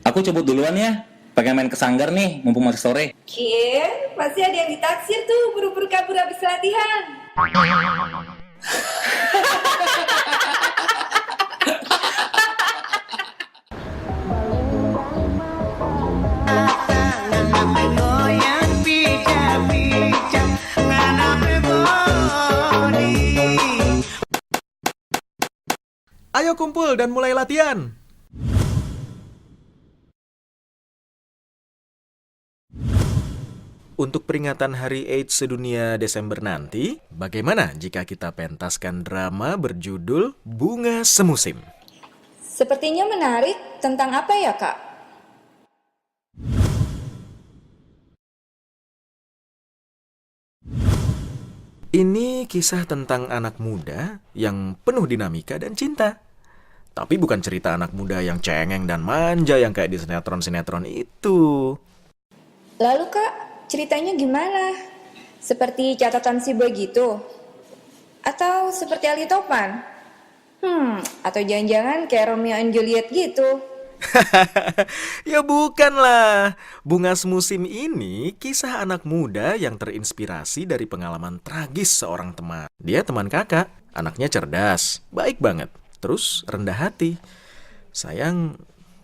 Aku cabut duluan ya. Pengen main ke sanggar nih, mumpung masih sore. Pasti ada yang ditaksir tuh buru-buru kabur habis latihan. Ayo kumpul dan mulai latihan. Untuk peringatan Hari AIDS sedunia Desember nanti, bagaimana jika kita pentaskan drama berjudul Bunga Semusim? Sepertinya menarik. Tentang apa ya, Kak? Ini kisah tentang anak muda yang penuh dinamika dan cinta. Tapi bukan cerita anak muda yang cengeng dan manja yang kayak di sinetron-sinetron itu. Lalu, Kak, ceritanya gimana? Seperti catatan si boy gitu? Atau seperti Ali Topan? Atau jangan-jangan kayak Romeo and Juliet gitu? Ya bukanlah. Bunga Semusim ini kisah anak muda yang terinspirasi dari pengalaman tragis seorang teman. Dia teman kakak, anaknya cerdas, baik banget, terus rendah hati. Sayang,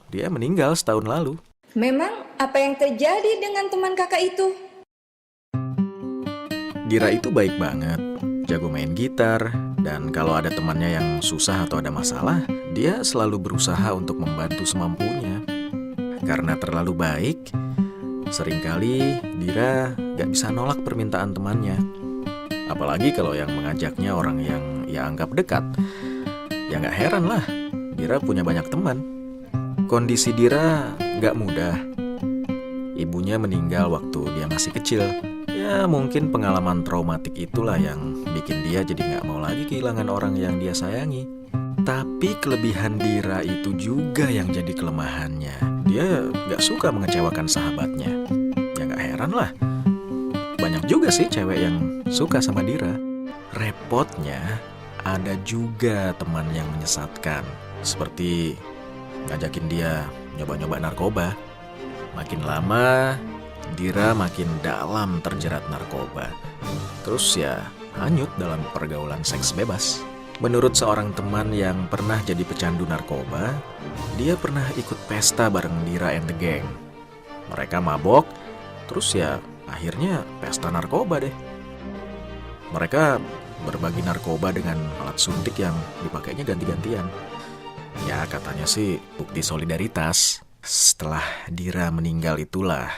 dia meninggal setahun lalu. Memang apa yang terjadi dengan teman kakak itu? Dira itu baik banget, jago main gitar, dan kalau ada temannya yang susah atau ada masalah, dia selalu berusaha untuk membantu semampunya. Karena terlalu baik, seringkali Dira gak bisa nolak permintaan temannya. Apalagi kalau yang mengajaknya orang yang ia anggap dekat. Ya gak heran lah, Dira punya banyak teman. Kondisi Dira gak mudah. Ibunya meninggal waktu dia masih kecil. Ya mungkin pengalaman traumatik itulah yang bikin dia jadi gak mau lagi kehilangan orang yang dia sayangi. Tapi kelebihan Dira itu juga yang jadi kelemahannya. Dia gak suka mengecewakan sahabatnya. Ya gak heran lah. Banyak juga sih cewek yang suka sama Dira. Repotnya ada juga teman yang menyesatkan. Seperti ngajakin dia nyoba-nyoba narkoba. Makin lama Dira makin dalam terjerat narkoba. Terus ya hanyut dalam pergaulan seks bebas. Menurut seorang teman yang pernah jadi pecandu narkoba, dia pernah ikut pesta bareng Dira and the Gang. Mereka mabok, terus ya akhirnya pesta narkoba deh. Mereka berbagi narkoba dengan alat suntik yang dipakainya ganti-gantian. Ya katanya sih bukti solidaritas. Setelah Dira meninggal itulah,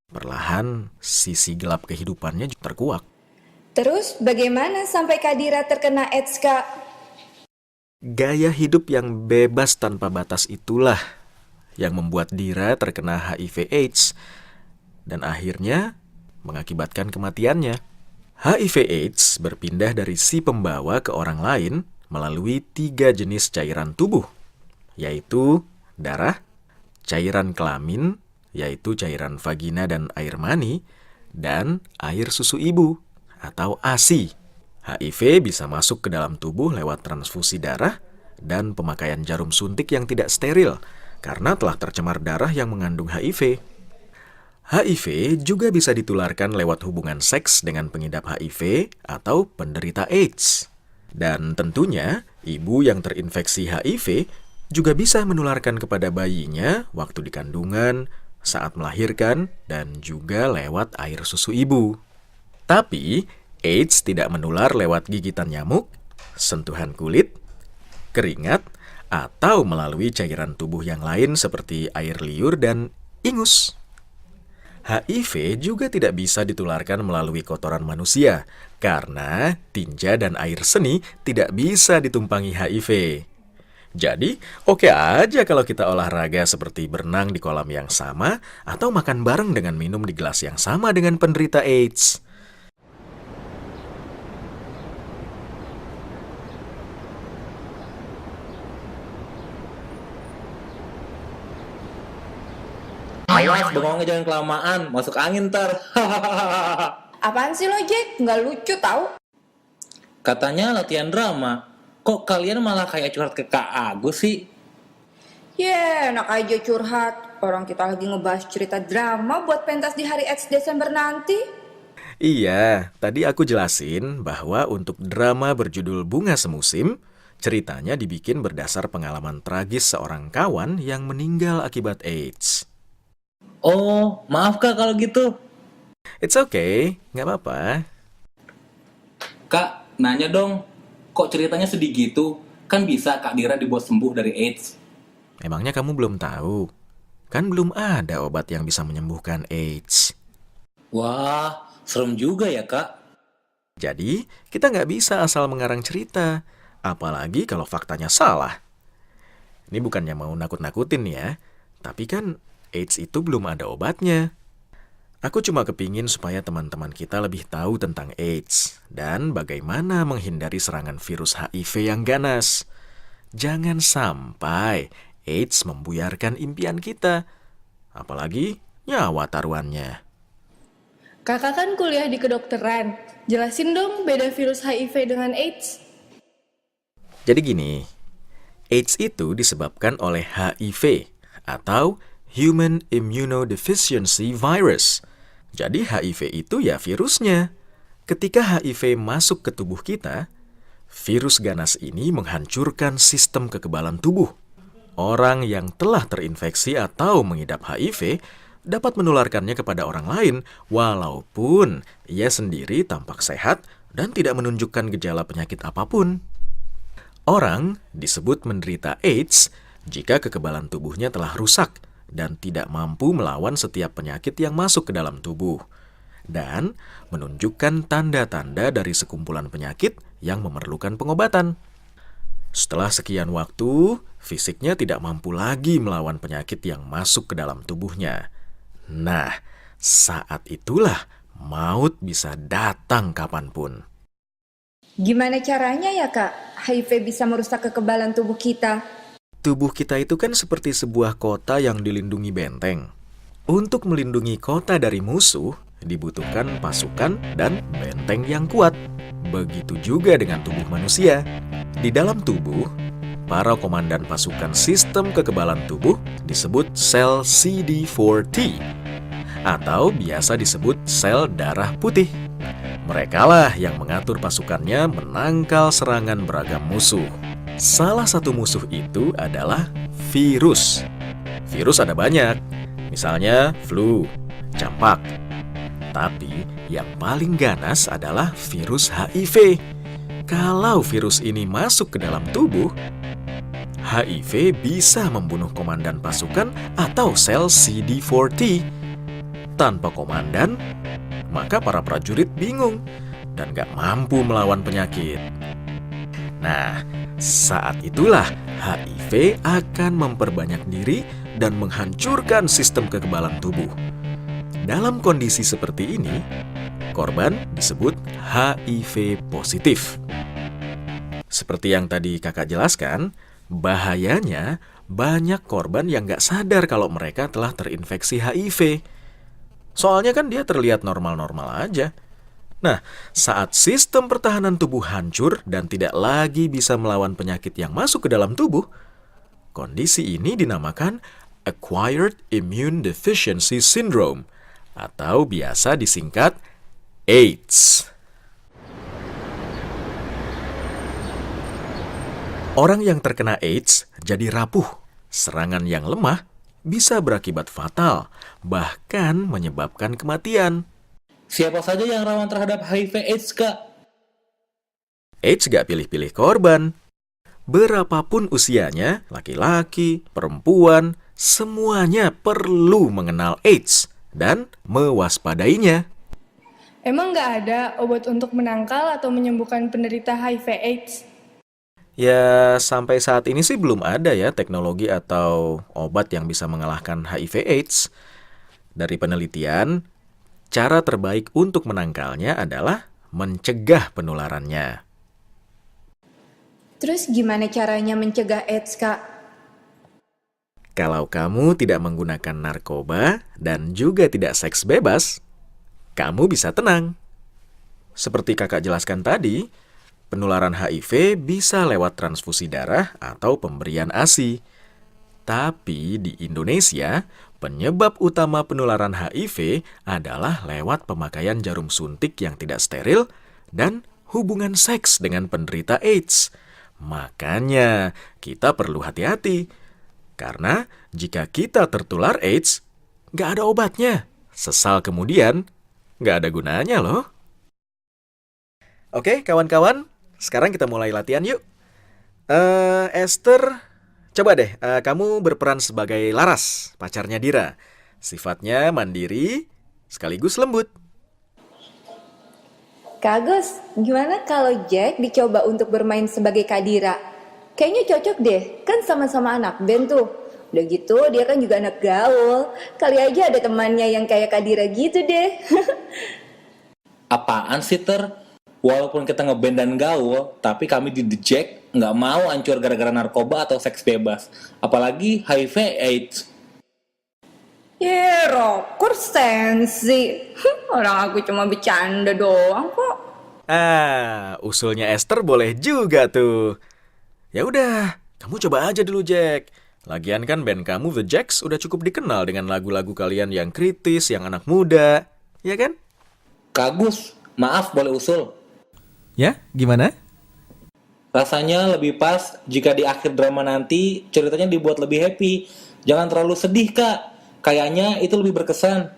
perlahan sisi gelap kehidupannya terkuak. Terus bagaimana sampai Kak Dira terkena AIDS, Kak? Gaya hidup yang bebas tanpa batas itulah yang membuat Dira terkena HIV/AIDS dan akhirnya mengakibatkan kematiannya. HIV/AIDS berpindah dari si pembawa ke orang lain melalui 3 jenis cairan tubuh, yaitu darah, cairan kelamin, yaitu cairan vagina dan air mani, dan air susu ibu atau ASI. HIV bisa masuk ke dalam tubuh lewat transfusi darah dan pemakaian jarum suntik yang tidak steril karena telah tercemar darah yang mengandung HIV. HIV juga bisa ditularkan lewat hubungan seks dengan pengidap HIV atau penderita AIDS. Dan tentunya, ibu yang terinfeksi HIV juga bisa menularkan kepada bayinya waktu di kandungan, saat melahirkan, dan juga lewat air susu ibu. Tapi, AIDS tidak menular lewat gigitan nyamuk, sentuhan kulit, keringat, atau melalui cairan tubuh yang lain seperti air liur dan ingus. HIV juga tidak bisa ditularkan melalui kotoran manusia, karena tinja dan air seni tidak bisa ditumpangi HIV. Jadi, oke aja kalau kita olahraga seperti berenang di kolam yang sama atau makan bareng dengan minum di gelas yang sama dengan penderita AIDS. Awas, bengongnya jangan kelamaan, masuk angin ntar. Apaan sih lo, Jack? Nggak lucu tau? Katanya latihan drama. Kok kalian malah kayak curhat ke Kak Agus sih? Enak aja curhat. Orang kita lagi ngebahas cerita drama buat pentas di hari AIDS Desember nanti. Iya, tadi aku jelasin bahwa untuk drama berjudul Bunga Semusim, ceritanya dibikin berdasar pengalaman tragis seorang kawan yang meninggal akibat AIDS. Oh, maaf Kak kalau gitu. It's okay, nggak apa-apa. Kak, nanya dong. Kok ceritanya sedih gitu? Kan bisa Kak Dira dibuat sembuh dari AIDS. Emangnya kamu belum tahu? Kan belum ada obat yang bisa menyembuhkan AIDS. Wah, serem juga ya Kak. Jadi, kita nggak bisa asal mengarang cerita. Apalagi kalau faktanya salah. Ini bukannya mau nakut-nakutin ya. Tapi kan AIDS itu belum ada obatnya. Aku cuma kepingin supaya teman-teman kita lebih tahu tentang AIDS. Dan bagaimana menghindari serangan virus HIV yang ganas. Jangan sampai AIDS membuyarkan impian kita. Apalagi nyawa taruhannya. Kakak kan kuliah di kedokteran. Jelasin dong beda virus HIV dengan AIDS. Jadi gini, AIDS itu disebabkan oleh HIV atau Human Immunodeficiency Virus. Jadi HIV itu ya virusnya. Ketika HIV masuk ke tubuh kita, virus ganas ini menghancurkan sistem kekebalan tubuh. Orang yang telah terinfeksi atau mengidap HIV dapat menularkannya kepada orang lain walaupun ia sendiri tampak sehat dan tidak menunjukkan gejala penyakit apapun. Orang disebut menderita AIDS jika kekebalan tubuhnya telah rusak dan tidak mampu melawan setiap penyakit yang masuk ke dalam tubuh dan menunjukkan tanda-tanda dari sekumpulan penyakit yang memerlukan pengobatan. Setelah sekian waktu, fisiknya tidak mampu lagi melawan penyakit yang masuk ke dalam tubuhnya. Nah, saat itulah maut bisa datang kapanpun. Gimana caranya ya Kak, HIV bisa merusak kekebalan tubuh kita? Tubuh kita itu kan seperti sebuah kota yang dilindungi benteng. Untuk melindungi kota dari musuh, dibutuhkan pasukan dan benteng yang kuat. Begitu juga dengan tubuh manusia. Di dalam tubuh, para komandan pasukan sistem kekebalan tubuh disebut sel CD4T atau biasa disebut sel darah putih. Merekalah yang mengatur pasukannya menangkal serangan beragam musuh. Salah satu musuh itu adalah virus. Virus ada banyak, misalnya flu, campak. Tapi yang paling ganas adalah virus HIV. Kalau virus ini masuk ke dalam tubuh, HIV bisa membunuh komandan pasukan atau sel CD4T. Tanpa komandan, maka para prajurit bingung dan gak mampu melawan penyakit. Nah, saat itulah HIV akan memperbanyak diri dan menghancurkan sistem kekebalan tubuh. Dalam kondisi seperti ini, korban disebut HIV positif. Seperti yang tadi kakak jelaskan, bahayanya banyak korban yang gak sadar kalau mereka telah terinfeksi HIV. Soalnya kan dia terlihat normal-normal aja. Nah, saat sistem pertahanan tubuh hancur dan tidak lagi bisa melawan penyakit yang masuk ke dalam tubuh, kondisi ini dinamakan Acquired Immune Deficiency Syndrome atau biasa disingkat AIDS. Orang yang terkena AIDS jadi rapuh. Serangan yang lemah bisa berakibat fatal, bahkan menyebabkan kematian. Siapa saja yang rawan terhadap HIV AIDS, Kak? AIDS gak pilih-pilih korban. Berapapun usianya, laki-laki, perempuan, semuanya perlu mengenal AIDS dan mewaspadainya. Emang nggak ada obat untuk menangkal atau menyembuhkan penderita HIV/AIDS? Ya, sampai saat ini sih belum ada ya teknologi atau obat yang bisa mengalahkan HIV/AIDS. Dari penelitian, cara terbaik untuk menangkalnya adalah mencegah penularannya. Terus gimana caranya mencegah AIDS, Kak? Kalau kamu tidak menggunakan narkoba dan juga tidak seks bebas, kamu bisa tenang. Seperti kakak jelaskan tadi, penularan HIV bisa lewat transfusi darah atau pemberian ASI. Tapi di Indonesia, penyebab utama penularan HIV adalah lewat pemakaian jarum suntik yang tidak steril dan hubungan seks dengan penderita AIDS. Makanya, kita perlu hati-hati. Karena jika kita tertular AIDS, nggak ada obatnya. Sesal kemudian, nggak ada gunanya loh. Oke, kawan-kawan, sekarang kita mulai latihan yuk. Esther, coba deh, kamu berperan sebagai Laras, pacarnya Dira. Sifatnya mandiri, sekaligus lembut. Kak Agus, gimana kalau Jack dicoba untuk bermain sebagai Kak Dira? Kayaknya cocok deh, kan sama-sama anak band tuh. Udah gitu, dia kan juga anak gaul. Kali aja ada temannya yang kayak Kak Dira gitu deh. Apaan sih, Ter? Walaupun kita ngeband dan gaul, tapi kami di The Jack nggak mau hancur gara-gara narkoba atau seks bebas. Apalagi HIV AIDS. Rocker sensi. Orang aku cuma bercanda doang kok. Usulnya Esther boleh juga tuh. Ya udah, kamu coba aja dulu Jack. Lagian kan band kamu The Jacks udah cukup dikenal dengan lagu-lagu kalian yang kritis, yang anak muda, ya kan? Kak Gus, maaf boleh usul. Ya, gimana? Rasanya lebih pas jika di akhir drama nanti ceritanya dibuat lebih happy. Jangan terlalu sedih, Kak. Kayaknya itu lebih berkesan.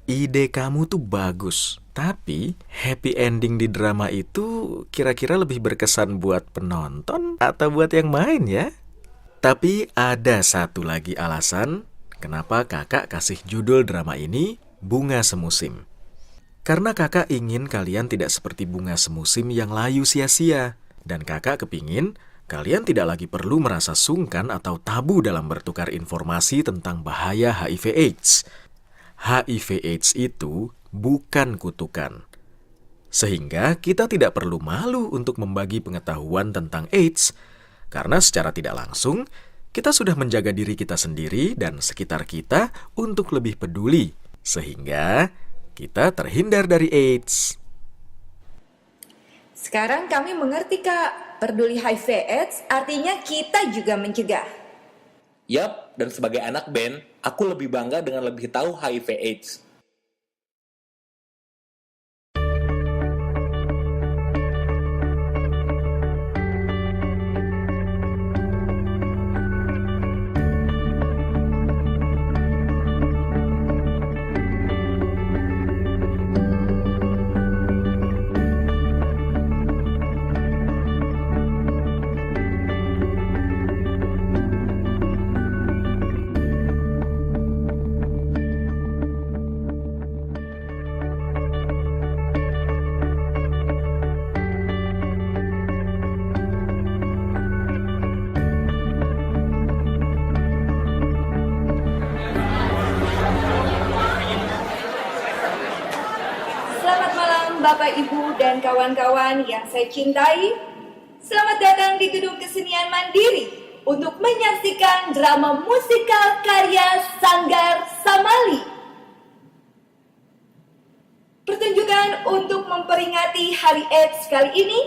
Ide kamu tuh bagus, tapi happy ending di drama itu kira-kira lebih berkesan buat penonton atau buat yang main ya? Tapi ada satu lagi alasan kenapa kakak kasih judul drama ini Bunga Semusim. Karena kakak ingin kalian tidak seperti bunga semusim yang layu sia-sia. Dan kakak kepingin kalian tidak lagi perlu merasa sungkan atau tabu dalam bertukar informasi tentang bahaya HIV/AIDS. HIV/AIDS itu bukan kutukan. Sehingga kita tidak perlu malu untuk membagi pengetahuan tentang AIDS. Karena secara tidak langsung, kita sudah menjaga diri kita sendiri dan sekitar kita untuk lebih peduli. Sehingga kita terhindar dari AIDS. Sekarang kami mengerti Kak, peduli HIV/AIDS artinya kita juga mencegah. Yap, dan sebagai anak band, aku lebih bangga dengan lebih tahu HIV/AIDS. Selamat malam Bapak Ibu dan kawan-kawan yang saya cintai. Selamat datang di Gedung Kesenian Mandiri untuk menyaksikan drama musikal karya Sanggar Samali. Pertunjukan untuk memperingati Hari AIDS kali ini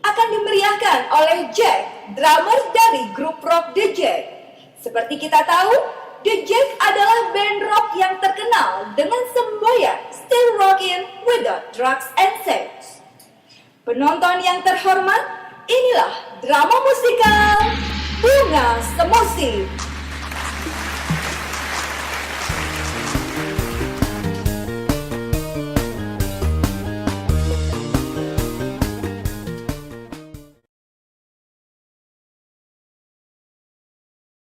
akan dimeriahkan oleh Jack, drummer dari grup rock The Jack. Seperti kita tahu, The Jack adalah band rock yang terkenal dengan semboyan Still Rockin' Without Drugs and Sex. Penonton yang terhormat, inilah drama musikal Bunga Semusim.